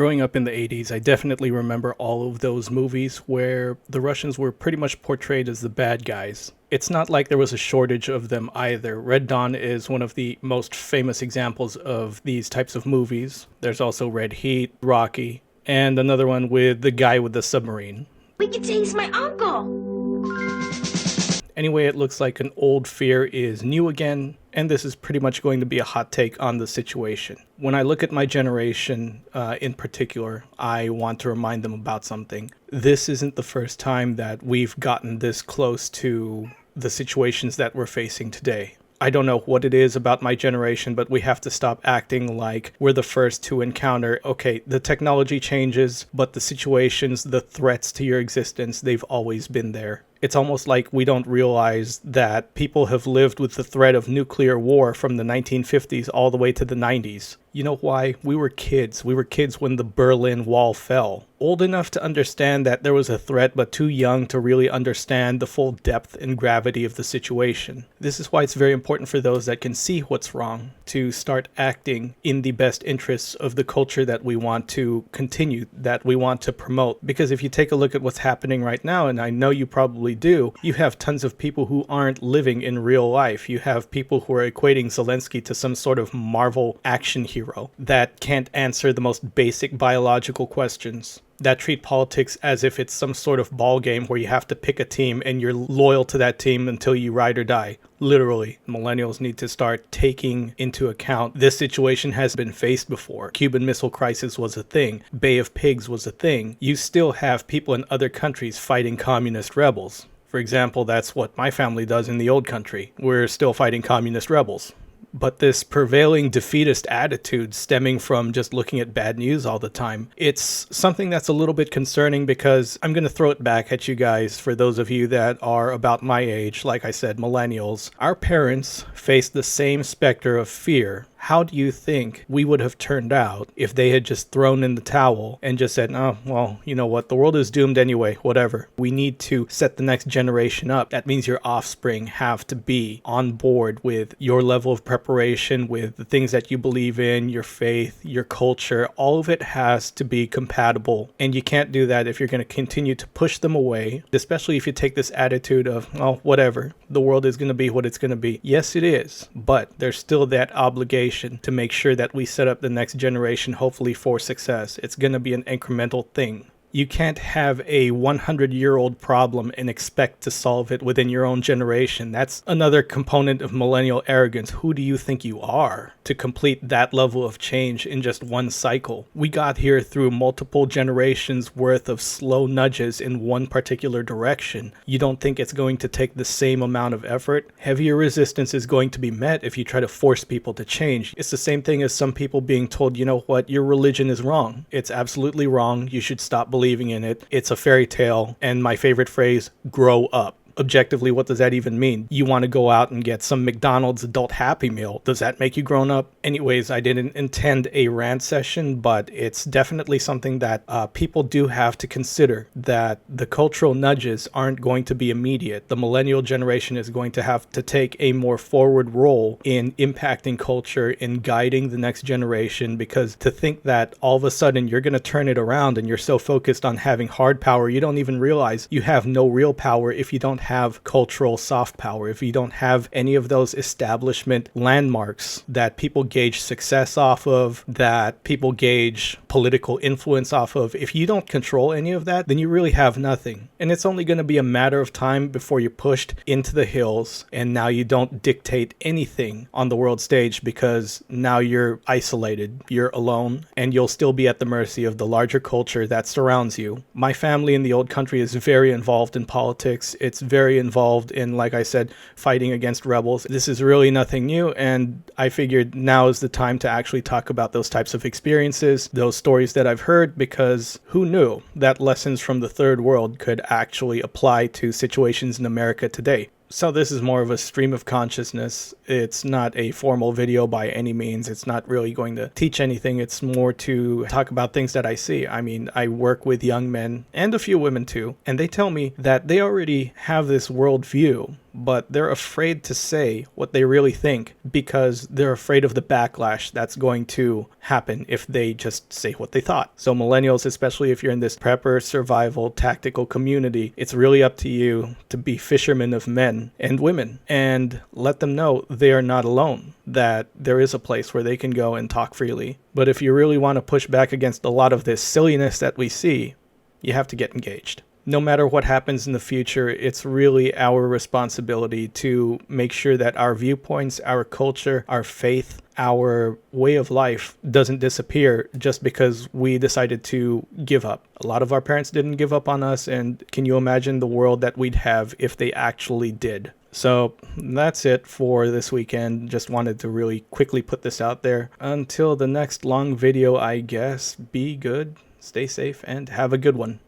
Growing up in the 80s, I definitely remember all of those movies where the Russians were pretty much portrayed as the bad guys. It's not like there was a shortage of them either. Red Dawn is one of the most famous examples of these types of movies. There's also Red Heat, Rocky, and another one with the guy with the submarine. We could say he's my uncle. Anyway, it looks like an old fear is new again, and this is pretty much going to be a hot take on the situation. When I look at my generation in particular, I want to remind them about something. This isn't the first time that we've gotten this close to the situations that we're facing today. I don't know what it is about my generation, but we have to stop acting like we're the first to encounter, okay, the technology changes, but the situations, the threats to your existence, they've always been there. It's almost like we don't realize that people have lived with the threat of nuclear war from the 1950s all the way to the 90s. You know why? We were kids. We were kids when the Berlin Wall fell. Old enough to understand that there was a threat, but too young to really understand the full depth and gravity of the situation. This is why it's very important for those that can see what's wrong to start acting in the best interests of the culture that we want to continue, that we want to promote. Because if you take a look at what's happening right now, and I know you probably do, you have tons of people who aren't living in real life. You have people who are equating Zelensky to some sort of Marvel action hero that can't answer the most basic biological questions, that treat politics as if it's some sort of ball game where you have to pick a team and you're loyal to that team until you ride or die. Literally, millennials need to start taking into account this situation has been faced before. Cuban Missile Crisis was a thing. Bay of Pigs was a thing. You still have people in other countries fighting communist rebels. For example, that's what my family does in the old country. We're still fighting communist rebels. But this prevailing defeatist attitude stemming from just looking at bad news all the time, it's something that's a little bit concerning because I'm going to throw it back at you guys. For those of you that are about my age, like I said, millennials, our parents faced the same specter of fear. How do you think we would have turned out if they had just thrown in the towel and just said, oh, well, you know what, the world is doomed anyway, whatever. We need to set the next generation up. That means your offspring have to be on board with your level of preparation, with the things that you believe in, your faith, your culture. All of it has to be compatible. And you can't do that if you're going to continue to push them away, especially if you take this attitude of, oh, whatever, the world is going to be what it's going to be. Yes, it is. But there's still that obligation to make sure that we set up the next generation, hopefully for success. It's going to be an incremental thing. You can't have a 100-year-old problem and expect to solve it within your own generation. That's another component of millennial arrogance. Who do you think you are to complete that level of change in just one cycle? We got here through multiple generations worth of slow nudges in one particular direction. You don't think it's going to take the same amount of effort? Heavier resistance is going to be met if you try to force people to change. It's the same thing as some people being told, you know what, your religion is wrong. It's absolutely wrong. You should stop believing in it. It's a fairy tale. And my favorite phrase, grow up. Objectively, what does that even mean? You want to go out and get some McDonald's adult Happy Meal. Does that make you grown up? Anyways, I didn't intend a rant session, but it's definitely something that people do have to consider, that the cultural nudges aren't going to be immediate. The millennial generation is going to have to take a more forward role in impacting culture, in guiding the next generation, because to think that all of a sudden you're going to turn it around and you're so focused on having hard power, you don't even realize you have no real power if you don't have cultural soft power, if you don't have any of those establishment landmarks that people gauge success off of, that people gauge political influence off of. If you don't control any of that, then you really have nothing. And it's only going to be a matter of time before you're pushed into the hills and now you don't dictate anything on the world stage because now you're isolated, you're alone, and you'll still be at the mercy of the larger culture that surrounds you. My family in the old country is very involved in politics. It's very involved in, like I said, fighting against rebels. This is really nothing new, and I figured now is the time to actually talk about those types of experiences, those stories that I've heard, because who knew that lessons from the third world could actually apply to situations in America today. So this is more of a stream of consciousness. It's not a formal video by any means. It's not really going to teach anything. It's more to talk about things that I see. I mean, I work with young men and a few women too, and they tell me that they already have this worldview but they're afraid to say what they really think because they're afraid of the backlash that's going to happen if they just say what they thought. So millennials, especially if you're in this prepper, survival, tactical community, it's really up to you to be fishermen of men and women and let them know they are not alone, that there is a place where they can go and talk freely. But if you really want to push back against a lot of this silliness that we see, you have to get engaged. No matter what happens in the future, it's really our responsibility to make sure that our viewpoints, our culture, our faith, our way of life doesn't disappear just because we decided to give up. A lot of our parents didn't give up on us, and can you imagine the world that we'd have if they actually did? So that's it for this weekend. Just wanted to really quickly put this out there. Until the next long video, I guess, be good, stay safe, and have a good one.